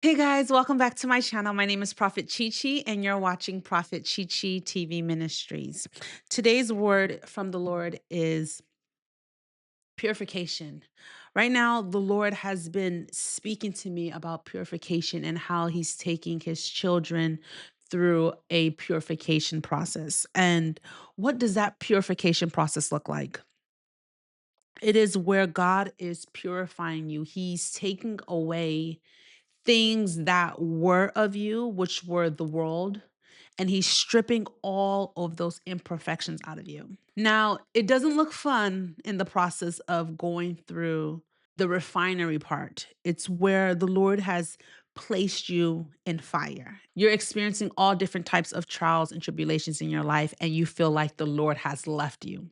Hey guys, welcome back to my channel. My name is Prophet Chi, and you're watching Prophet Chi TV Ministries. Today's word from the Lord is purification. Right now, the Lord has been speaking to me about purification and how He's taking His children through a purification process. And what does that purification process look like? It is where God is purifying you. He's taking away things that were of you, which were the world, and he's stripping all of those imperfections out of you. Now, it doesn't look fun in the process of going through the refinery part. It's where the Lord has placed you in fire. You're experiencing all different types of trials and tribulations in your life, and you feel like the Lord has left you.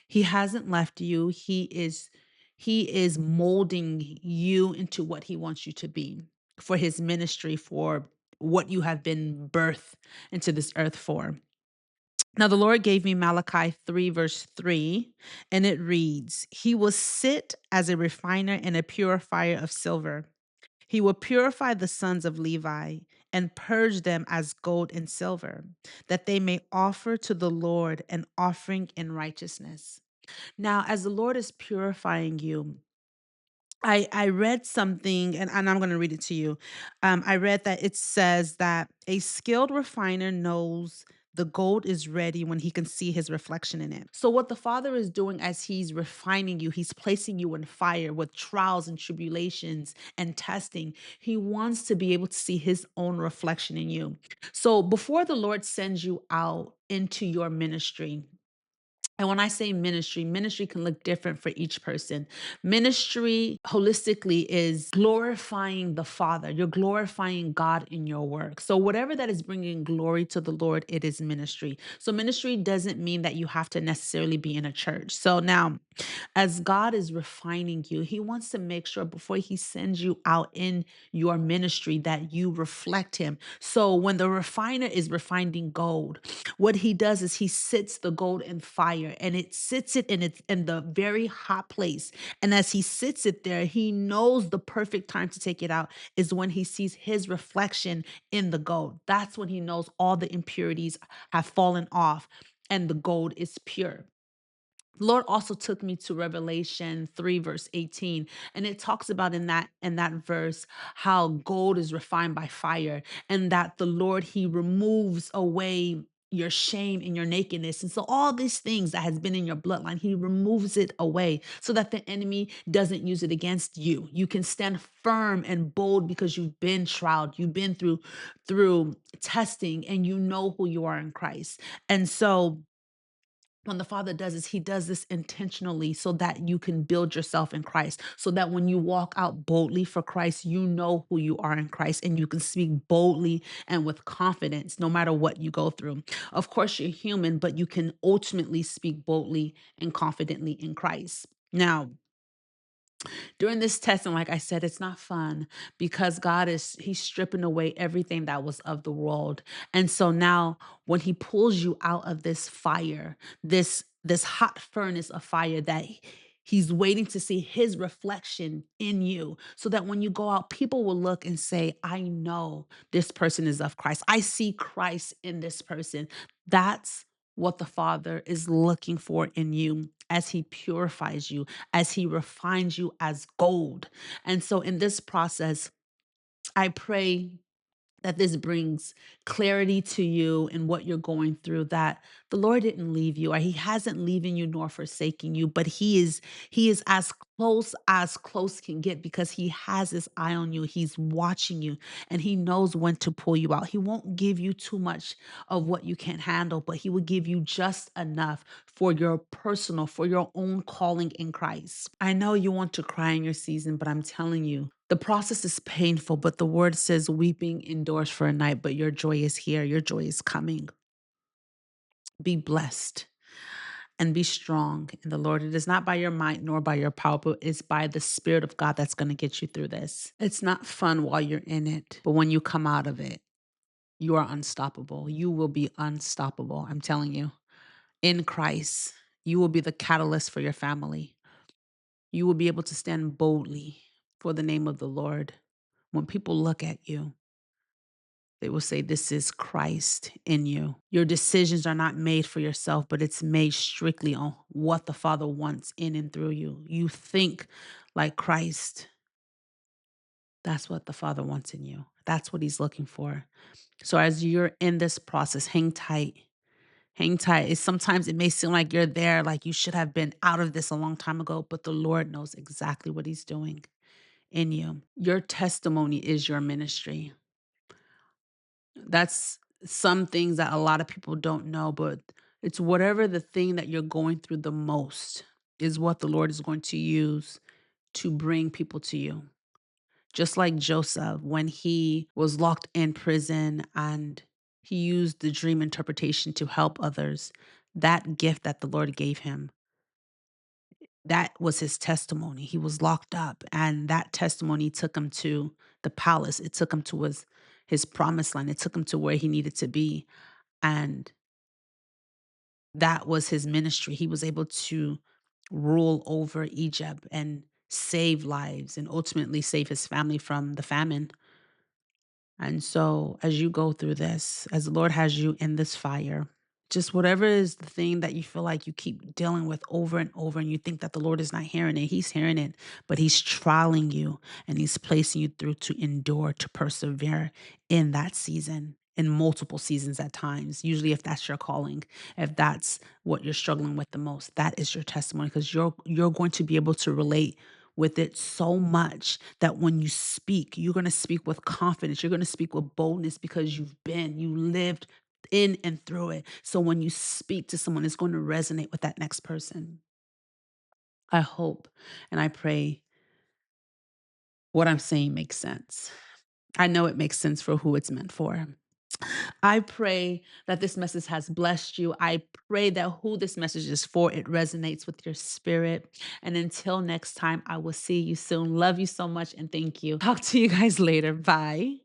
He hasn't left you. He is molding you into what he wants you to be for his ministry, for what you have been birthed into this earth for. Now, the Lord gave me Malachi 3, verse 3, and it reads, He will sit as a refiner and a purifier of silver. He will purify the sons of Levi and purge them as gold and silver, that they may offer to the Lord an offering in righteousness. Now, as the Lord is purifying you, I read something and I'm going to read it to you. I read that it says that a skilled refiner knows the gold is ready when he can see his reflection in it. So, what the Father is doing as he's refining you, he's placing you in fire with trials and tribulations and testing. He wants to be able to see his own reflection in you. So, before the Lord sends you out into your ministry, and when I say ministry, ministry can look different for each person. Ministry holistically is glorifying the Father. You're glorifying God in your work. So, whatever that is bringing glory to the Lord, it is ministry. So, ministry doesn't mean that you have to necessarily be in a church. So, now, as God is refining you, He wants to make sure before He sends you out in your ministry that you reflect Him. So, when the refiner is refining gold, what he does is he sits the gold in fire and it sits it in the very hot place. And as he sits it there, he knows the perfect time to take it out is when he sees his reflection in the gold. That's when he knows all the impurities have fallen off and the gold is pure. The Lord also took me to Revelation 3 verse 18, and it talks about in that verse how gold is refined by fire, and that the Lord, he removes away your shame and your nakedness. And so all these things that has been in your bloodline, he removes it away so that the enemy doesn't use it against you. You can stand firm and bold because you've been tried, you've been through testing, and you know who you are in Christ. And so when the Father does this, he does this intentionally so that you can build yourself in Christ, so that when you walk out boldly for Christ, you know who you are in Christ and you can speak boldly and with confidence no matter what you go through. Of course, you're human, but you can ultimately speak boldly and confidently in Christ. Now, during this test, and like I said, it's not fun because he's stripping away everything that was of the world. And so now when he pulls you out of this fire, this hot furnace of fire that he's waiting to see his reflection in you, so that when you go out, people will look and say, I know this person is of Christ. I see Christ in this person. That's what the Father is looking for in you as he purifies you, as he refines you as gold. And so in this process, I pray that this brings clarity to you in what you're going through, that the Lord didn't leave you, or he hasn't leaving you nor forsaking you, but he is as close can get, because he has his eye on you. He's watching you and he knows when to pull you out. He won't give you too much of what you can't handle, but he will give you just enough for your personal, for your own calling in Christ. I know you want to cry in your season, but I'm telling you, the process is painful, but the word says weeping endures for a night, but your joy is here. Your joy is coming. Be blessed and be strong in the Lord. It is not by your might nor by your power, but it's by the Spirit of God that's going to get you through this. It's not fun while you're in it, but when you come out of it, you are unstoppable. You will be unstoppable. I'm telling you, in Christ, you will be the catalyst for your family. You will be able to stand boldly for the name of the Lord When people look at you, they will say, "This is Christ in you." Your decisions are not made for yourself, but it's made strictly on what the Father wants in and through you. You think like Christ. That's what the Father wants in you. That's what He's looking for. So as you're in this process, hang tight. Hang tight. Sometimes it may seem like you're there, like you should have been out of this a long time ago, but the Lord knows exactly what He's doing in you. Your testimony is your ministry. That's some things that a lot of people don't know, but it's whatever the thing that you're going through the most is what the Lord is going to use to bring people to you. Just like Joseph, when he was locked in prison and he used the dream interpretation to help others, that gift that the Lord gave him, that was his testimony. He was locked up, and that testimony took him to the palace. It took him to his promised land. It took him to where he needed to be. And that was his ministry. He was able to rule over Egypt and save lives and ultimately save his family from the famine. And so, as you go through this, as the Lord has you in this fire, just whatever is the thing that you feel like you keep dealing with over and over, and you think that the Lord is not hearing it, He's hearing it, but He's trialing you and He's placing you through to endure, to persevere in that season, in multiple seasons at times. Usually, if that's your calling, if that's what you're struggling with the most, that is your testimony because you're going to be able to relate with it so much that when you speak, you're going to speak with confidence. You're going to speak with boldness because you lived in and through it. So when you speak to someone, it's going to resonate with that next person. I hope and I pray what I'm saying makes sense. I know it makes sense for who it's meant for. I pray that this message has blessed you. I pray that who this message is for, it resonates with your spirit. And until next time, I will see you soon. Love you so much and thank you. Talk to you guys later. Bye.